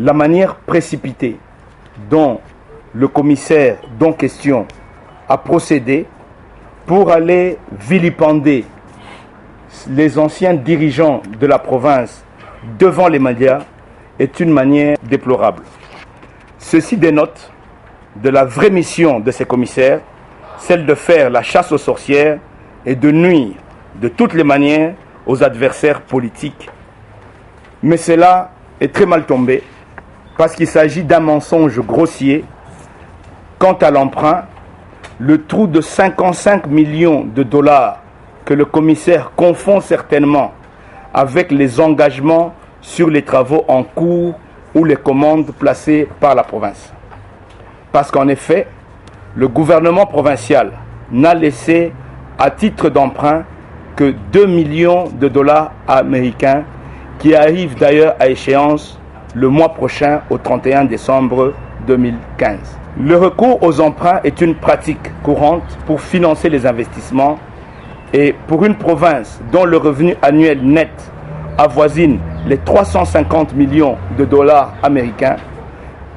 La manière précipitée dont le commissaire dont question a procédé pour aller vilipender les anciens dirigeants de la province devant les médias est une manière déplorable. Ceci dénote de la vraie mission de ces commissaires, celle de faire la chasse aux sorcières et de nuire de toutes les manières aux adversaires politiques. Mais cela est très mal tombé parce qu'il s'agit d'un mensonge grossier. Quant à l'emprunt, le trou de 55 millions de dollars que le commissaire confond certainement avec les engagements sur les travaux en cours ou les commandes placées par la province. Parce qu'en effet, le gouvernement provincial n'a laissé à titre d'emprunt que 2 millions de dollars américains qui arrivent d'ailleurs à échéance le mois prochain au 31 décembre 2015. Le recours aux emprunts est une pratique courante pour financer les investissements et pour une province dont le revenu annuel net avoisine les 350 millions de dollars américains,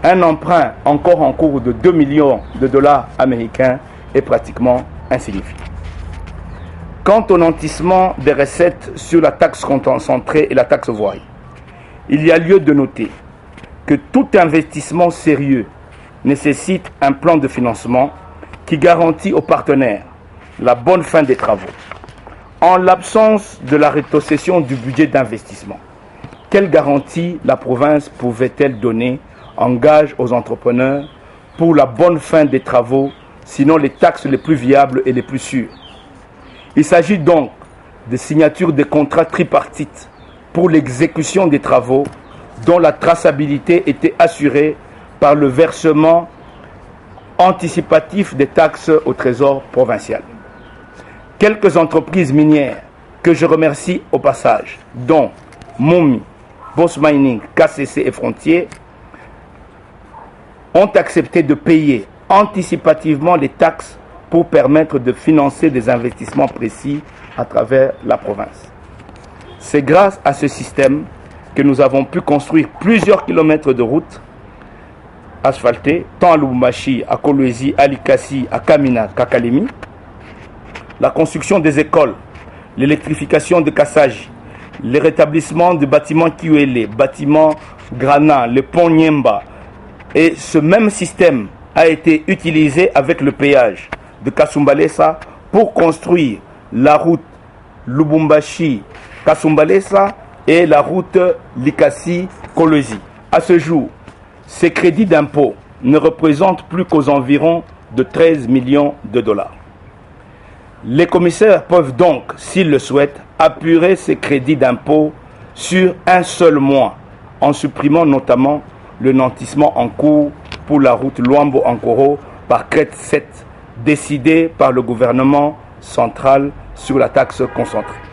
un emprunt encore en cours de 2 millions de dollars américains est pratiquement insignifiant. Quant au nantissement des recettes sur la taxe concentrée et la taxe voirie, il y a lieu de noter que tout investissement sérieux nécessite un plan de financement qui garantit aux partenaires la bonne fin des travaux. En l'absence de la rétrocession du budget d'investissement, quelle garantie la province pouvait-elle donner en gage aux entrepreneurs pour la bonne fin des travaux, sinon les taxes les plus viables et les plus sûres? Il s'agit donc de signature de contrats tripartites pour l'exécution des travaux dont la traçabilité était assurée par le versement anticipatif des taxes au trésor provincial. Quelques entreprises minières que je remercie au passage, dont Momi, Boss Mining, KCC et Frontier, ont accepté de payer anticipativement les taxes pour permettre de financer des investissements précis à travers la province. C'est grâce à ce système que nous avons pu construire plusieurs kilomètres de routes asphaltées, tant à Lubumbashi, à Kolwezi, à Likasi, à Kamina qu'à Kalemi. La construction des écoles, l'électrification de Kassaji, le rétablissement de bâtiments Kiwele, bâtiments Grana, le pont Nyemba. Et ce même système a été utilisé avec le péage de Kasumbalesa pour construire la route Lubumbashi-Kasumbalesa et la route Likasi-Kolwezi. À ce jour, ces crédits d'impôt ne représentent plus qu'aux environs de 13 millions de dollars. Les commissaires peuvent donc, s'ils le souhaitent, apurer ces crédits d'impôt sur un seul mois, en supprimant notamment le nantissement en cours pour la route Luambo-Ankoro par Crête 7, décidé par le gouvernement central sur la taxe concentrée.